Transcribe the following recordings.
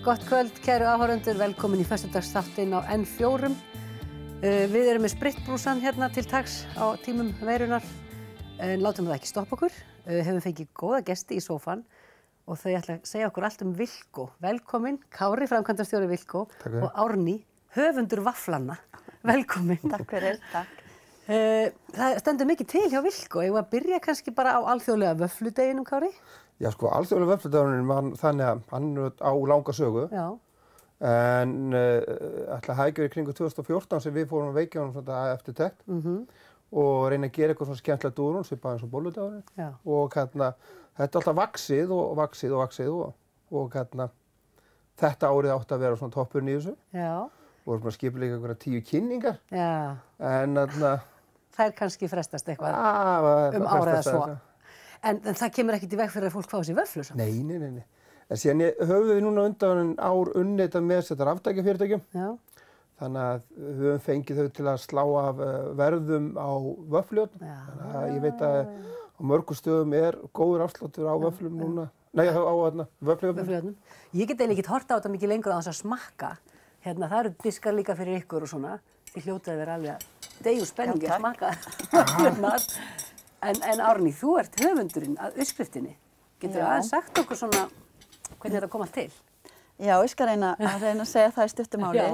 Gott kvöld, kæru áhorfendur, velkomin í föstudagsþáttinn á N4. Við erum með spritbrúsan hérna til taks á tímum veirunar, en látum það ekki stoppa okkur. Hefum fengið góða gesti í sófann og þau ætla að segja okkur allt Wilko. Velkomin, Kári, framkvæmdastjóri Wilko, og Árný, höfundur vaflanna. Velkomin. Takk fyrir, takk. Það stendur mikið til hjá Wilko. Eigum við að byrja kannski bara á alþjóðlega vöffludeginum, Kári? Já, sko, alþjóðlega vöffludagurinn var þannig að hann á langa sögu. Já. En ætla að hafa ekki verið kringu 2014 sem við fórum að veikja honum svona eftir tekt og reyna að gera eitthvað svona skemmtilegt úr honum, svipað eins og bolludagurinn. Já. Og hérna, þetta er alltaf vaxið og hérna, þetta árið átti að vera svona toppurinn í þessu. Já. Og vorum að skipuleika einhverja 10 kynningar. Já. En þarna... Þær kannski frestast eitthvað árið eða svo. En það kemur ekkert í veg fyrir að fólk fái sér vöfflur samt? Nei. En síðan höfum við núna undan ár unnið þetta með þetta raftækjafyrirtækjum. Já. Þannig að við höfum fengið þau til að slá af verðum á vöffljónum. Þannig að ég veit að á mörgum stöðum er góður afsláttur á vöfflum núna. Nei, á vöffljónum. Ég get eiginlega ekki horft á þetta mikið lengur á þess að smakka. Hérna, það eru diskar líka fyrir ykkur og svona. Þið hljótið að vera alveg deyju spenningi að smakka vöfflurnar. En Árný, þú ert höfundurinn að uppskriftinni. Getur aðeins sagt okkur svona hvernig þetta kom allt til? Já, ég skal reyna að segja það í stuttu máli.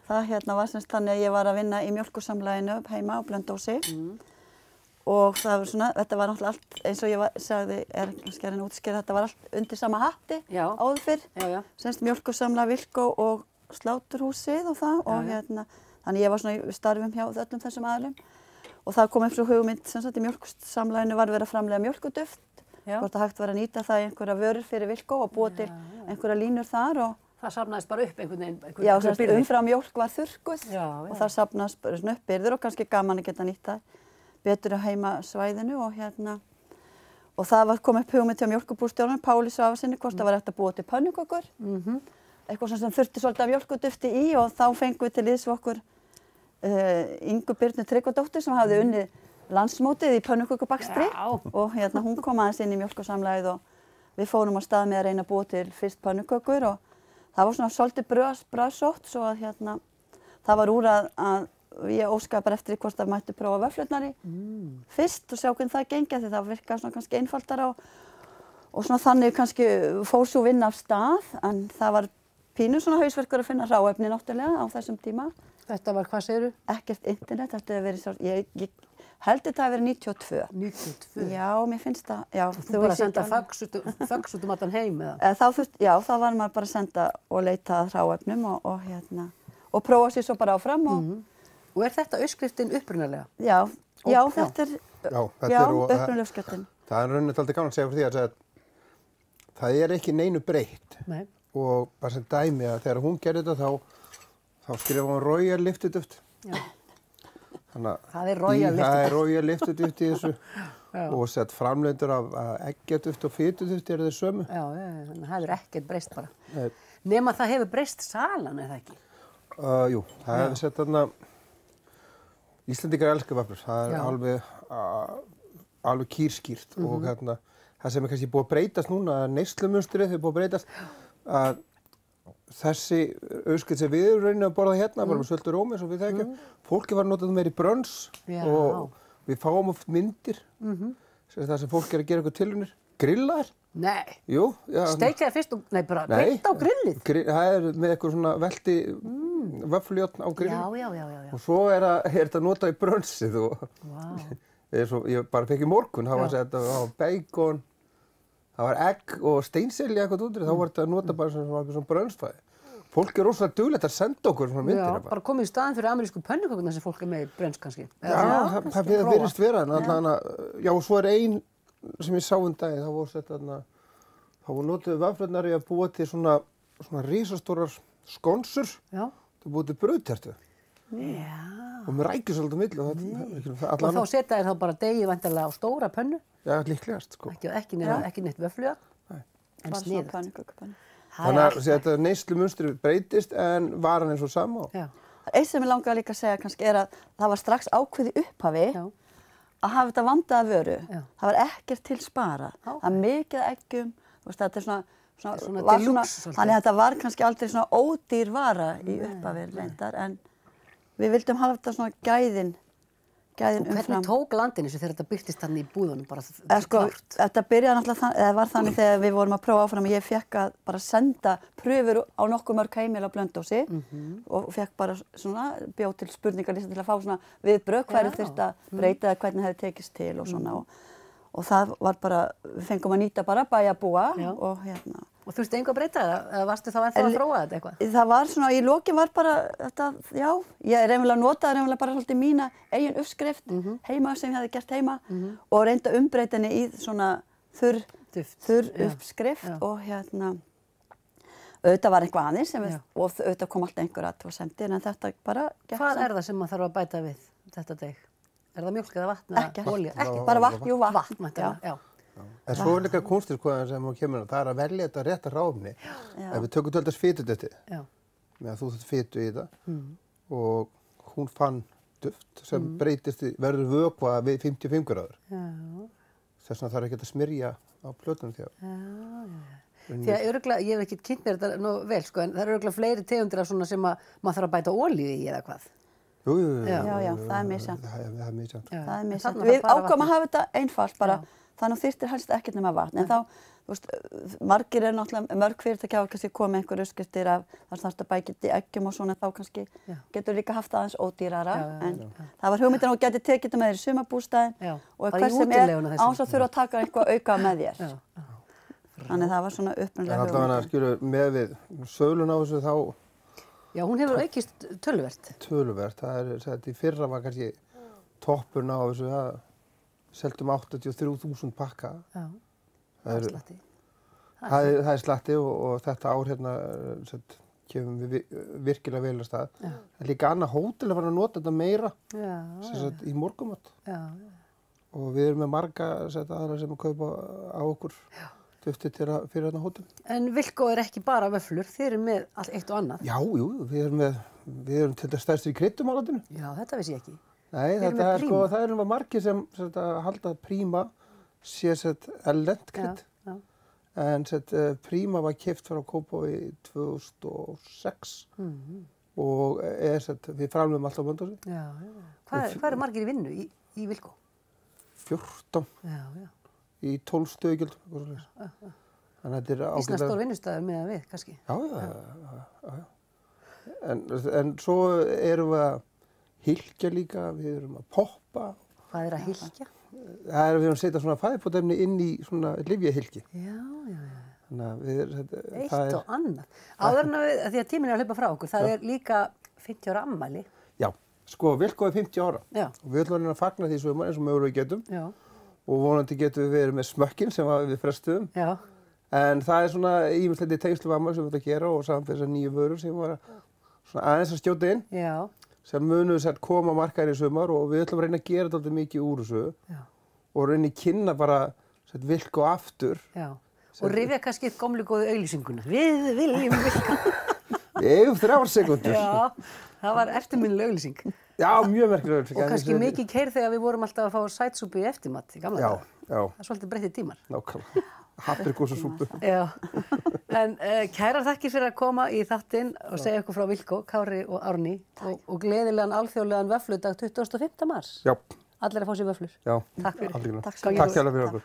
Það var semst þannig að ég var að vinna í mjólkursamlaginu heima á Blönduósi. Og það var svona, þetta var náttúrulega allt, eins og ég sagði, kannski að reyna að útskýra, þetta var allt undir sama hatti áður fyrr. Semst mjólkursamlag Wilko og sláturhúsið og það. Og þannig ég var svona í starfum hjá öllum þessum aðilum. Og það kom upp svo hugmynd sem sagt í mjólkursamlaginu var verið að framleiða mjólkurduft. Hvort að hægt var að nýta það í einhverja vörur fyrir Wilko og búa til einhverja línur þar. Og það safnaðist bara upp einhvern veginn? Já, umfram mjólk var þurrkuð og það safnaðist bara svona upp birgðir og kannski gaman að geta nýtt það betur á heimasvæðinu og það kom upp hugmynd hjá mjólkurbúrstjóranum Páli Svavarssyni hvort það var hægt að búa til pönnukökur. Eitthvað sem þurfti svolítið af mjólkurdufti í og þá fengum við til liðs við okkur Ingu Birnu Tryggvadóttur sem hafði unnið landsmótið í pönnukökubakstri og hún kom aðeins inn í mjólkursamlagið og við fórum á stað með að reyna að búa til fyrst pönnukökur og það var svona svolítið bragðsótt svo að það var úr að ég óskaði bara eftir hvort það mætti prófa vöfflurnar í fyrst og sjá hvernig það gengi því það virkaði svona kannski einfaldara og svona þannig kannski fór svo vinna af stað en það var pínu svona hausverkur að finna hráefni náttúrulega á þessum tíma. Þetta var, hvað segirðu? Ekkert internet, þetta hefur verið ég held þetta að vera 92. 92? Já, mér finnst það, já. Þú bara að senda fax út allan heim eða? Þá var maður bara að senda og leita að hráefnum og prófa sér svo bara áfram Og er þetta uppskriftin upprunalega? Já, þetta er upprunalega uppskriftin. Það er rauninni dálítið gaman að segja fyrir því að það er ekki neinu breytt. Nei. Og bara sem dæmi að þegar hún gerði þetta þá skrifaði hún Royal Liftuduft. Já. Það er Royal Liftuduft. Það er Royal Liftuduft í þessu. Og sett framleiðendur af eggjaduft og fituduft eru þeir sömu. Já, þannig að það hefur ekkert breyst bara. Nei. Nema það hefur breyst salan, eða ekki? Jú, það hefur sett þarna Íslendingar elska vöfflur. Það er alveg kýrskýrt og það sem er kannski búið að breytast núna, neyslumynstrið hefur búið að breytast að þessi uppskrift sem við erum raunin að borða hérna, bara með söltu rómi eins og við þekkjum, fólki var að nota það meira í brönns og við fáum oft myndir, það sem fólk er að gera eitthvað tilraunir. Grillaðir? Nei. Jú. Steikja þér fyrst og, bara beint á grillið? Það er með eitthvað svona velti vöfflujárn á grillið. Já. Og svo er þetta notað í brönnsið og ég bara fekk í morgun, það var þetta á bacon, það var egg og steinselja eitthvað útrið, þá var þetta að nota bara svona brönnsfæði. Fólk er rosalega duglegt að senda okkur svona myndir. Já, bara komið í staðinn fyrir amerísku pönnukökurnar sem fólk er með í brönns kannski. Já, það virðist vera. Já, og svo er ein sem ég sá daginn, þá voru notuð vöfflurnar í að búa til svona risastórar skonsur. Já. Það búið til brauðtertu. Já. Og með rækjusöld á milli. Og þá setja þér þá bara degið væntanlega á stóra pönnu? Já, líklegast, sko. Ekki neitt vöfflujárn? Nei. En sniðugt. Þannig að þetta neyslumynstri breytist en varan eins og sama. Eitt sem ég langaði líka að segja kannski er að það var strax ákveðið upphafi að hafa þetta vandaða vöru. Það var ekkert til sparað. Það var mikið eggjum, þetta er svona deluxe. Þannig að þetta var kannski aldrei svona ódýr vara í upphafi reyndar, en við vildum hafa þetta svona gæðin umfram. Og hvernig tók landin þessu þegar þetta birtist hann í búðunum bara klárt? Þetta byrjaði náttúrulega, eða var þannig þegar við vorum að prófa áfram að ég fekk að bara senda pröfur á nokkuð mörg heimil á Blönduósi og fekk bara svona, bjóð til spurningarlista til að fá svona viðbrögð hverju þurfti að breyta eða hvernig hefði tekist til og svona og það var bara, við fengum að nýta bara bæjarbúa og hérna. Og þurfti engu að breyta það? Eða varstu þá ennþá að þróa þetta eitthvað? Það var svona, í lokin var bara þetta, já, ég notaði bara svolítið mína eigin uppskrift heima sem ég hefði gert heima og reyndi að umbreyta henni í svona þurr uppskrift og hérna, auðvitað var eitthvað aðeins og auðvitað kom alltaf einhver athugasemdir en þetta bara gekk. Hvað er það sem maður þarf að bæta við þetta deg? Er það mjólk eða vatn eða olía? Ekki, bara vatn, jú vatn. Já. En svo er líka kunstir sem hún kemur það er að velja þetta rétta ráefni. Ef við tökum til þess fituduftið, meðan þú þurft fitu í það og hún fann duft sem breytist, verður vökva við 55 gráður. Þess vegna þarf ekki að smyrja á plötunum þér. Því að örugglega, ég hef ekki kynnt mér þetta nú vel sko, en það eru örugglega fleiri tegundir af svona sem maður þarf að bæta olíu í eða hvað. Jú. Já, það er misjafnt. Það er misjafnt. Það er misjafnt. Við ákváðum að hafa þetta einfalt bara, þannig þyrftir helst ekkert nema vatn. En þá, þú veist, margir náttúrulega, mörg fyrirtæki hafa kannski komið einhver uppskriftir af þar sem þetta bækist í eggjum og svona, þá kannski getur líka haft aðeins ódýrara. En það var hugmyndin að þú gæti tekið þetta með þér í sumarbústaðinn og hver sem er án þess að þurfa að taka eitthvað auka með þér. Þannig það var svona upprunalega hugmynd. En allavega, skilur, með við sölun á þessu þá Já, hún hefur aukist töluvert. Töluvert, það er í fyrra var kannski toppurinn á þessu, það seldum 83.000 pakka. Já, það er slatti. Það er slatti og þetta ár hérna kemum við virkilega vel af stað. En líka annað hótel að fara að nota þetta meira í morgunmat. Og við erum með marga aðra sem að kaupa á okkur. Duftið fyrir þarna hótel. En Vilko er ekki bara vöfflur, þið eru með allt eitt og annað. Já, við erum til dæmis stærstir í kryddum á landinu. Já, þetta vissi ég ekki. Nei, það er margir sem halda að Prima sé erlent krydd. En Prima var keypt frá Kópavogi 2006 og við framleiðum alltaf á Blönduósi. Já. Hvað eru margir í vinnu í Vilko? 14. Já. Í 12 stöðugjöldum. Þannig að þetta er ágætlega... Ísland stór vinnustæður með við, kannski. Já. En svo erum við að hylkja líka, við erum að poppa. Hvað er að hylkja? Við erum að setja svona fæðupótefni inn í svona lyfjahylki. Já. Þannig að við Eitt og annað. Áður en því að tíminn er að hlaupa frá okkur, það er líka 50 ára afmæli. Já, sko, Vilko er 50 ára. Já. Og við ætlum að fagna því sumar eins og mögulega getum. Já. Og vonandi getum við verið með smökkinn sem við frestuðum. Já. En það er svona ýmislegt í tengslu við afmæli sem við ætlum að gera og saman þessar nýju vörur sem var svona aðeins að skjóta inn. Já. Sem munu koma markaðir í sumar og við ætlum að reyna að gera þetta mikið úr þessu. Já. Og reyna að kynna bara Vilko aftur. Já. Og rifja kannski upp gömlu góðu auglýsinguna. Við viljum Vilko. Ég 3 sekúndur. Já, það var eftirminnileg auglýsing. Já, mjög merkileg auglýsing. Og kannski mikið keyrð þegar við vorum alltaf að fá sætsúpu í eftirmat í gamla daga. Já. Það er svolítið breyttið tímar. Nákvæmlega. Happirgúsasúpu. Já. En kærar þakkir fyrir að koma í þáttinn og segja okkur frá Vilko, Kári og Árný og gleðilegan alþjóðlegan vöffludag 25. mars. Já. Allir að fá sér vöfflur. Já. Takk fyrir. Takk fyrir okkur.